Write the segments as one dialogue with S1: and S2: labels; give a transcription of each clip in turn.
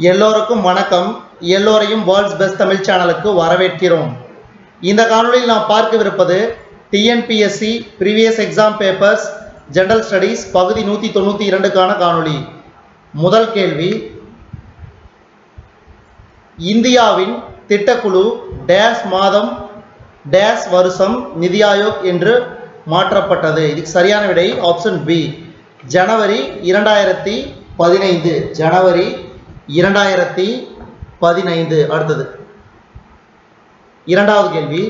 S1: எல்லோருக்கும் வணக்கம். எல்லோரையும் வேர்ல்ட்ஸ் பெஸ்ட் தமிழ் சேனலுக்கு வரவேற்கிறோம். இந்த காணொளியில் நாம் பார்க்கவிருப்பது TNPSC previous exam papers general studies பகுதி 192க்கான காணொளி. முதல் கேள்வி, இந்தியாவின் திட்டக்குழு டேஸ் மாதம் டேஸ் வருஷம் நிதி ஆயோக் என்று மாற்றப்பட்டது? இதுக்கு சரியான விடை ஆப்ஷன் பி, ஜனவரி 2015. ஜனவரி 2015. அடுத்தது இரண்டாவது கேள்வி,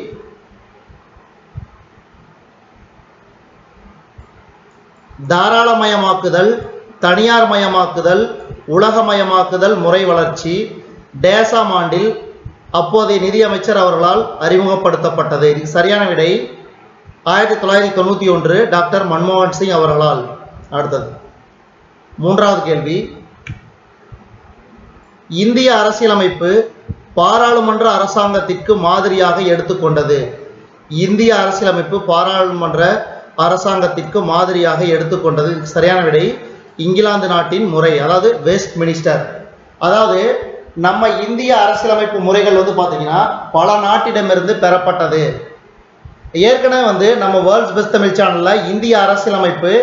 S1: தாராளமயமாக்குதல், தனியார் மயமாக்குதல், உலகமயமாக்குதல் முறை வளர்ச்சி டேசாம் ஆண்டில் அப்போதைய நிதியமைச்சர் அவர்களால் அறிமுகப்படுத்தப்பட்டது? இதுக்கு சரியான விடை 1991, டாக்டர் மன்மோகன் சிங் அவர்களால். அடுத்தது மூன்றாவது கேள்வி, இந்திய அரசியலமைப்பு பாராளுமன்ற அரசாங்கத்திற்கு மாதிரியாக எடுத்துக்கொண்டது? இந்திய அரசியலமைப்பு பாராளுமன்ற அரசாங்கத்திற்கு மாதிரியாக எடுத்துக்கொண்டது? சரியான விடை இங்கிலாந்து நாட்டின் முறை, அதாவது வெஸ்ட் மினிஸ்டர். அதாவது நம்ம இந்திய அரசியலமைப்பு முறைகள் பார்த்தீங்கன்னா பல நாட்டிடமிருந்து பெறப்பட்டது. ஏற்கனவே நம்ம வேர்ல்ட்ஸ் பெஸ்ட் தமிழ் சேனல்ல இந்திய அரசியலமைப்பு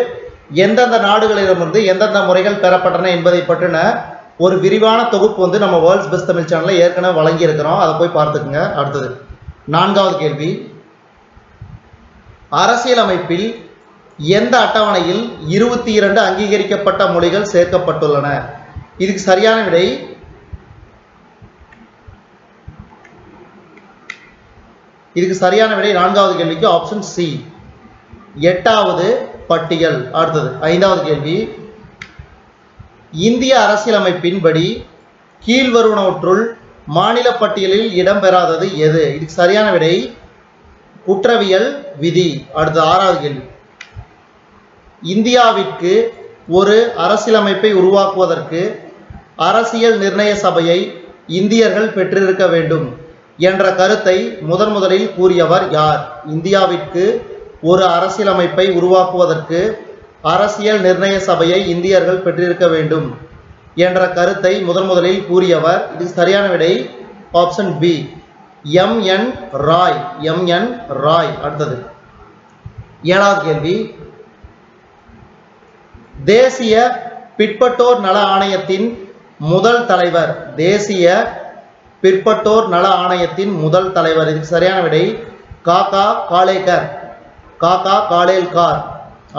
S1: எந்தெந்த நாடுகளிடமிருந்து எந்தெந்த முறைகள் பெறப்பட்டன என்பதை பற்றின ஒரு விரிவான தொகுப்பு நம்ம வேர்ல்ட்ஸ் பெஸ்ட் தமிழ் சேனலில் ஏற்கனவே வழங்கி இருக்கிறோம், அதை போய் பார்த்துக்குங்க. அடுத்தது நான்காவது கேள்வி, அரசியலமைப்பில் எந்த அட்டவணையில் 22 அங்கீகரிக்கப்பட்ட மொழிகள் சேர்க்கப்பட்டுள்ளன? இதுக்கு சரியான விடை நான்காவது கேள்விக்கு ஆப்ஷன் சி, 8வது பட்டியல். அடுத்தது ஐந்தாவது கேள்வி, இந்திய அரசியலமைப்பின்படி கீழ்வருவனவற்றுள் மாநில பட்டியலில் இடம்பெறாதது எது? இதுக்கு சரியான விடை குற்றவியல் விதி. அடுத்து ஆறாவது கேள்வி, இந்தியாவிற்கு ஒரு அரசியலமைப்பை உருவாக்குவதற்கு அரசியல் நிர்ணய சபையை இந்தியர்கள் பெற்றிருக்க வேண்டும் என்ற கருத்தை முதலில் கூறியவர் யார்? இந்தியாவிற்கு ஒரு அரசியலமைப்பை உருவாக்குவதற்கு அரசியல் நிர்ணய சபையை இந்தியர்கள் பெற்றிருக்க வேண்டும் என்ற கருத்தை முதலில் கூறியவர்? இது சரியான விடை ஆப்ஷன் பி, எம்.என். ராய். எம்.என். ராய். அடுத்தது ஏழாவது கேள்வி, தேசிய பிற்பட்டோர் நல ஆணையத்தின் முதல் தலைவர்? தேசிய பிற்பட்டோர் நல ஆணையத்தின் முதல் தலைவர். இதுக்கு சரியான விடை காக்கா காலேல்கர்.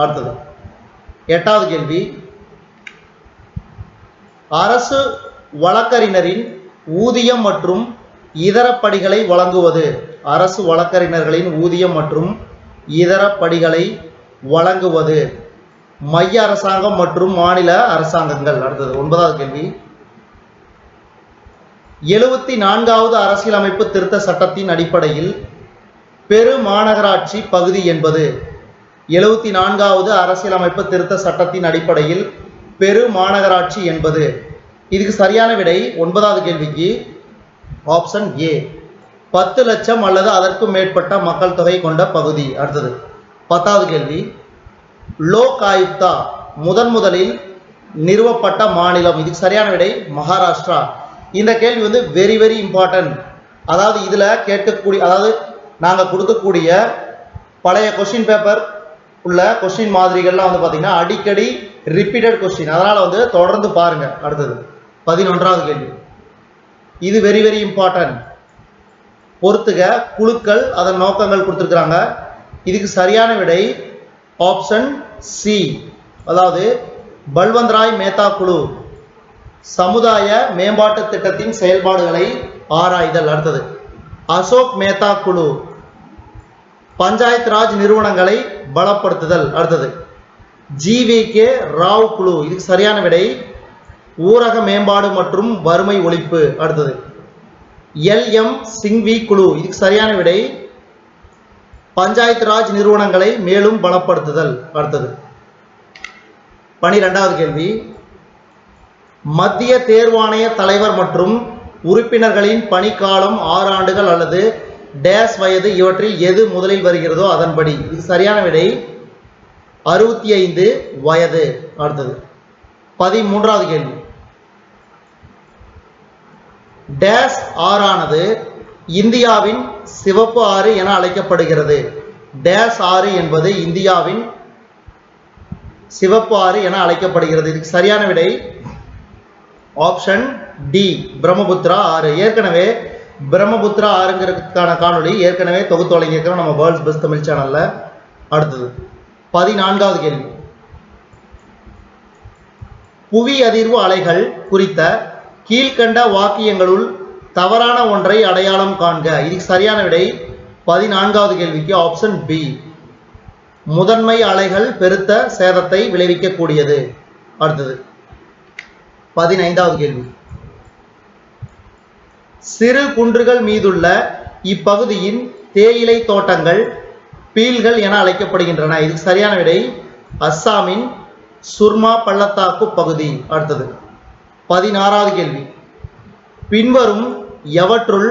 S1: அடுத்தது எட்டாவது கேள்வி, அரசு வழக்கறிஞரின் ஊதியம் மற்றும் இதர படிகளை வழங்குவது? அரசு வழக்கறிஞர்களின் ஊதியம் மற்றும் இதர படிகளை வழங்குவது மைய அரசாங்கம் மற்றும் மாநில அரசாங்கங்கள். அடுத்தது ஒன்பதாவது கேள்வி, 74வது அரசியலமைப்பு திருத்த சட்டத்தின் அடிப்படையில் பெரு மாநகராட்சி பகுதி என்பது? 74வது அரசியலமைப்பு திருத்த சட்டத்தின் அடிப்படையில் பெரு மாநகராட்சி என்பது? இதுக்கு சரியான விடை 9வது கேள்விக்கு ஆப்ஷன் ஏ, 10 லட்சம் அல்லது அதற்கும் மேற்பட்ட மக்கள் தொகை கொண்ட பகுதி. அடுத்தது 10வது கேள்வி, லோக் ஆயுக்தா முதலில் நிறுவப்பட்ட மாநிலம்? இதுக்கு சரியான விடை மகாராஷ்டிரா. இந்த கேள்வி வெரி வெரி இம்பார்ட்டன்ட். அதாவது இதில் கேட்கக்கூடிய, அதாவது நாங்கள் கொடுக்கக்கூடிய பழைய கொஸ்டின் பேப்பர் உள்ள கொஸ்டின் மாதிரிகள்லாம் பார்த்தீங்கன்னா அடிக்கடி ரிப்பீட்டட் கொஸ்டின், அதனால் தொடர்ந்து பாருங்க. அடுத்தது 11வது கேள்வி, இது வெரி வெரி இம்பார்ட்டன்ட். பொறுத்துக, குழுக்கள் அதன் நோக்கங்கள் கொடுத்துருக்குறாங்க. இதுக்கு சரியான விடை ஆப்ஷன் சி, அதாவது பல்வந்த் ராய் மேத்தா குழு சமுதாய மேம்பாட்டு திட்டத்தின் செயல்பாடுகளை ஆராய்தல். அடுத்தது அசோக் மேத்தா குழு பஞ்சாயத் ராஜ் நிறுவனங்களை பலப்படுத்துதல். அடுத்தது ஜி.வி.கே. ராவ் குழு. இதுக்கு சரியான விடை ஊரக மேம்பாடு மற்றும் வறுமை ஒழிப்பு. அடுத்தது எல்.எம். சிங்வி குழு. இதுக்கு சரியான விடை பஞ்சாயத் ராஜ் நிறுவனங்களை மேலும் பலப்படுத்துதல். அடுத்தது 12வது கேள்வி, மத்திய தேர்வாணைய தலைவர் மற்றும் உறுப்பினர்களின் பணிக்காலம் 6 ஆண்டுகள் அல்லது டேஸ் வயது, இவற்றில் எது முதலில் வருகிறதோ அதன்படி? இது சரியான விடை 65 வயது. அடுத்தது 13வது கேள்வி, டேஸ் ஆறானது இந்தியாவின் சிவப்பு ஆறு என அழைக்கப்படுகிறது. டேஸ் ஆறு என்பது இந்தியாவின் சிவப்பு ஆறு என அழைக்கப்படுகிறது. இதுக்கு சரியான விடை ஆப்ஷன் டி, பிரம்மபுத்திரா ஆறு. ஏற்கனவே பிரம்மபுத்திரா ஆறுங்கிறதுக்கான காணொளி ஏற்கனவே தொகுத்து வழங்கியிருக்கிறோம் நம்ம வேர்ல்ட்ஸ் பெஸ்ட் தமிழ் சேனல்ல. அடுத்தது 14வது கேள்வி. புவி அதிர்வு அலைகள் குறித்த கீழ்கண்ட வாக்கியங்களுள் தவறான ஒன்றை அடையாளம் காண்க. இதுக்கு சரியான விடை 14வது கேள்விக்கு ஆப்ஷன் பி, முதன்மை அலைகள் பெருத்த சேதத்தை விளைவிக்கக்கூடியது. அடுத்தது 15வது கேள்வி. சிறு குன்றுகள் மீதுள்ள இப்பகுதியின் தேயிலை தோட்டங்கள் பீல்கள் என அழைக்கப்படுகின்றன. இதுக்கு சரியான விடை அஸ்ஸாமின் சுர்மா பள்ளத்தாக்கு பகுதி. அடுத்தது 16வது கேள்வி. பின்வரும் எவற்றுள்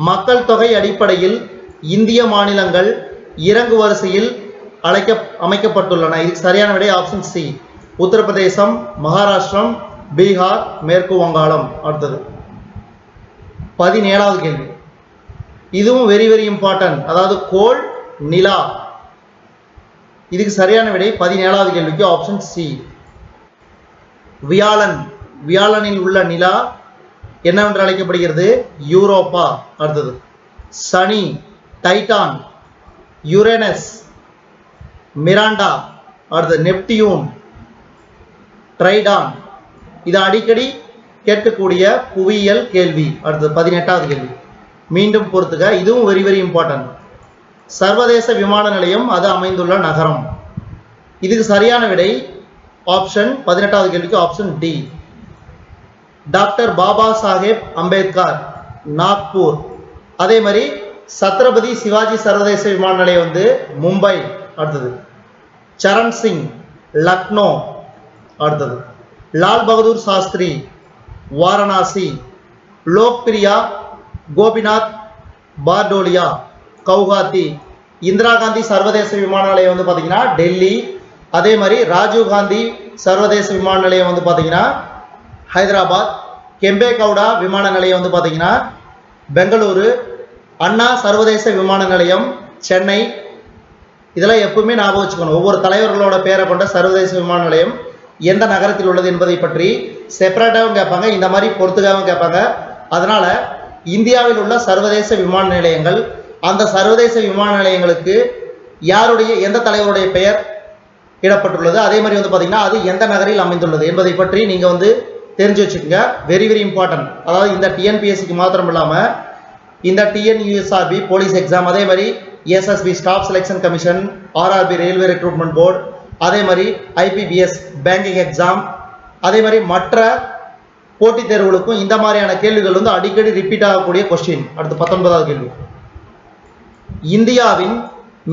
S1: மக்கள் தொகை அடிப்படையில் இந்திய மாநிலங்கள் இறங்கு வரிசையில் அமைக்கப்பட்டுள்ளன. இதுக்கு சரியான விடை ஆப்ஷன் சி, உத்தரப்பிரதேசம், மகாராஷ்டிரம், பீகார், மேற்கு வங்காளம். அடுத்தது 17வது கேள்வி. இதுவும் வெரி வெரி இம்பார்ட்டன்ட். அதாவது கோள், நிலா. இதுக்கு சரியான விடை 17வது கேள்விக்கு ஆப்ஷன் சி, வியாழன். வியாழனில் உள்ள நிலா என்னவென்று அழைக்கப்படுகிறது? யூரோப்பா. அடுத்தது சனி, டைட்டான், யுரேனஸ், மிராண்டா. அடுத்தது நெப்டியூன், ட்ரைடான். இது அடிக்கடி கேட்கக்கூடிய புவியியல் கேள்வி. அடுத்தது 18வது கேள்வி. மீண்டும் பொறுத்துக, இதுவும் வெரி வெரி இம்பார்ட்டன்ட். சர்வதேச விமான நிலையம் அது அமைந்துள்ள நகரம். இதுக்கு சரியான விடை ஆப்ஷன் 18வது கேள்விக்கு option D, doctor Baba Saheb Ambedkar, Nagpur. அதே மாதிரி சத்ரபதி சிவாஜி சர்வதேச விமான நிலையம் வந்து மும்பை. அடுத்தது சரண் சிங், லக்னோ. அடுத்தது லால் பகதூர் சாஸ்திரி, வாரணாசி. லோக்பிரியா, கோபிநாத் பார்டோலியா, கவுஹாத்தி. இந்திரா காந்தி சர்வதேச விமான நிலையம் வந்து பார்த்தீங்கன்னா டெல்லி. அதே மாதிரி ராஜீவ் காந்தி சர்வதேச விமான நிலையம் வந்து பார்த்தீங்கன்னா ஹைதராபாத். கெம்பே கவுடா விமான நிலையம் வந்து பார்த்தீங்கன்னா பெங்களூரு. அண்ணா சர்வதேச விமான நிலையம் சென்னை. இதெல்லாம் எப்பவுமே ஞாபகம் வச்சுக்கணும். ஒவ்வொரு தலைவர்களோட பேரை கொண்ட சர்வதேச விமான நிலையம் எந்த நகரத்தில் உள்ளது என்பதை பற்றி செப்பரேட்டாகவும் கேட்பாங்க, இந்த மாதிரி பொறுத்துக்காகவும் கேட்பாங்க. அதனால இந்தியாவில் உள்ள சர்வதேச விமான நிலையங்கள், அந்த சர்வதேச விமான நிலையங்களுக்கு யாருடைய எந்த தலைவருடைய பெயர் இடப்பட்டுள்ளது, அதே மாதிரி வந்து பார்த்தீங்கன்னா அது எந்த நகரில் அமைந்துள்ளது என்பதை பற்றி நீங்கள் வந்து தெரிஞ்சு வச்சுக்கோங்க. Very very important. அதாவது இந்த டிஎன்பிஎஸ்சிக்கு மாத்திரம் இல்லாமல் இந்த டிஎன்யூஎஸ்ஆர்பி போலீஸ் எக்ஸாம், அதே மாதிரி SSP staff selection commission, RRB railway recruitment board, அதே மாதிரி ஐபிபிஎஸ் பேங்கிங் எக்ஸாம், அதே மாதிரி மற்ற போட்டித் தேர்வுகளுக்கும் இந்த மாதிரியான கேள்விகள் வந்து அடிக்கடி ரிப்பீட் ஆகக்கூடிய கொஸ்டின். அடுத்து 19வது கேள்வி. இந்தியாவின்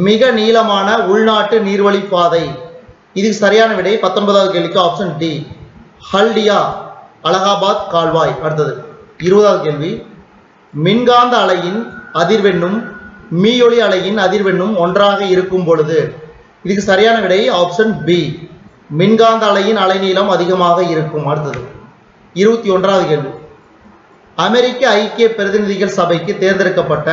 S1: மிக நீளமான உள்நாட்டு நீர்வழி பாதை. இதுக்கு சரியான விடை 19வது கேள்விக்கு ஆப்ஷன் டி, ஹல்டியா, அலகாபாத் கால்வாய். அடுத்தது 20வது கேள்வி. மின்காந்த அலையின் அதிர்வெண்ணும் மீயொலி அலையின் அதிர்வெண்ணும் ஒன்றாக இருக்கும் பொழுது. இதுக்கு சரியான விடை ஆப்ஷன் பி, மின்காந்த அலையின் அலைநீளம் அதிகமாக இருக்கும். அடுத்தது 21வது கேள்வி. அமெரிக்க ஐக்கிய பிரதிநிதிகள் சபைக்கு தேர்ந்தெடுக்கப்பட்ட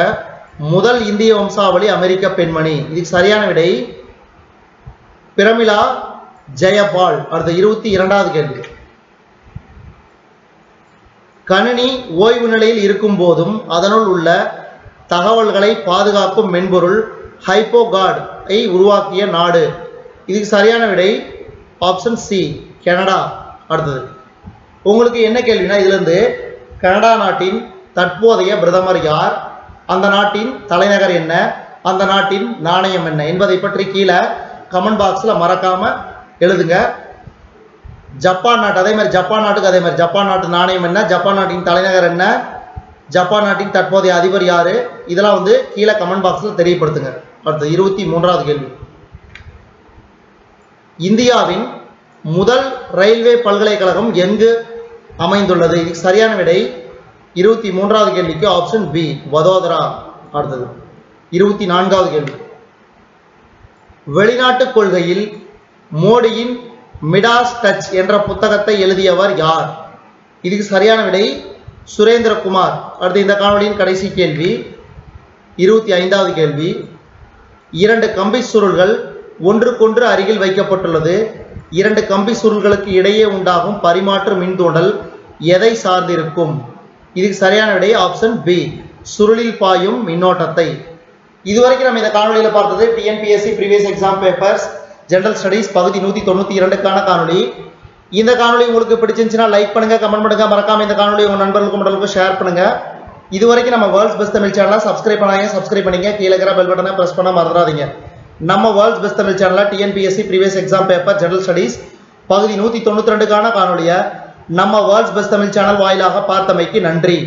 S1: முதல் இந்திய வம்சாவளி அமெரிக்க பெண்மணி. இதுக்கு சரியான விடை பிரமிளா ஜெயபால். அடுத்த 22வது கேள்வி. கணினி ஓய்வு நிலையில் இருக்கும் போதும் அதனுள் உள்ள தகவல்களை பாதுகாக்கும் மென்பொருள் ஹைப்போகார்டை உருவாக்கிய நாடு. இதுக்கு சரியான விடை ஆப்ஷன் சி, கனடா. அடுத்தது உங்களுக்கு என்ன கேள்வினா, இதுல இருந்து கனடா நாட்டின் தற்போதைய பிரதமர் யார், அந்த நாட்டின் தலைநகர் என்ன, அந்த நாட்டின் நாணயம் என்ன என்பதை பற்றி கீழே கமெண்ட் பாக்ஸில் மறக்காம எழுதுங்க. ஜப்பான் நாட்டு, அதே மாதிரி ஜப்பான் நாட்டுக்கு அதே மாதிரி ஜப்பான் நாட்டு நாணயம் என்ன, ஜப்பான் நாட்டின் தலைநகர் என்ன, ஜப்பான் நாட்டின் தற்போதைய அதிபர் யாரு, இதெல்லாம் வந்து கீழே கமெண்ட் பாக்ஸில் தெரியப்படுத்துங்க. அடுத்து 23வது கேள்வி. இந்தியாவின் முதல் ரயில்வே பல்கலைக்கழகம் எங்கு அமைந்துள்ளது? இதுக்கு சரியான விடை 23வது கேள்விக்கு ஆப்ஷன் பி, வதோதரா. அடுத்தது 24வது கேள்வி. வெளிநாட்டு கொள்கையில் மோடியின் மிடாஸ் டச் என்ற புத்தகத்தை எழுதியவர் யார்? இதுக்கு சரியான விடை சுரேந்திரகுமார். அடுத்து இந்த காணொளியின் கடைசி கேள்வி 25வது கேள்வி. 2 கம்பி சுருள்கள் ஒன்றுக்கொன்று அருகில் வைக்கப்பட்டுள்ளது. 2 கம்பி சுருள்களுக்கு இடையே உண்டாகும் பரிமாற்று மின்தூண்டல் எதை சார்ந்திருக்கும்? இதுக்கு சரியான விடை ஆப்ஷன் பி, சுருளில் பாயும் மின்னோட்டத்தை. இதுவரைக்கும் நம்ம இந்த காணொலியில் பார்த்தது TNPSC previous exam papers general studies பகுதி 192க்கான காணொலி. இந்த காணொலி உங்களுக்கு பிடிச்சிருந்துச்சுன்னா லைக் பண்ணுங்க, கமெண்ட் பண்ணுங்க, மறக்காம இந்த காணொலி உங்க நண்பர்களுக்கும் மற்றவர்களுக்கும் ஷேர் பண்ணுங்க. இதுவரைக்கும் நம்ம வேர்ல்ட்ஸ் பெஸ்ட் தமிழ் சேனலை சப்ஸ்கிரைப் பண்ணாங்க, சப்ஸ்கிரைப் பண்ணிங்க, கீழே இருக்கிற பெல் பட்டனை பிரஸ் பண்ண மறந்துடாதீங்க. நம்ம வேர்ல்ட்ஸ் பெஸ்ட் தமிழ் சேனலில் TNPSC previous exam paper general studies பகுதி 192க்கான காணொலியை நம்ம வேர்ல்ட்ஸ் பெஸ்ட் தமிழ் சேனல் வாயிலாக பார்த்தமைக்கு நன்றி.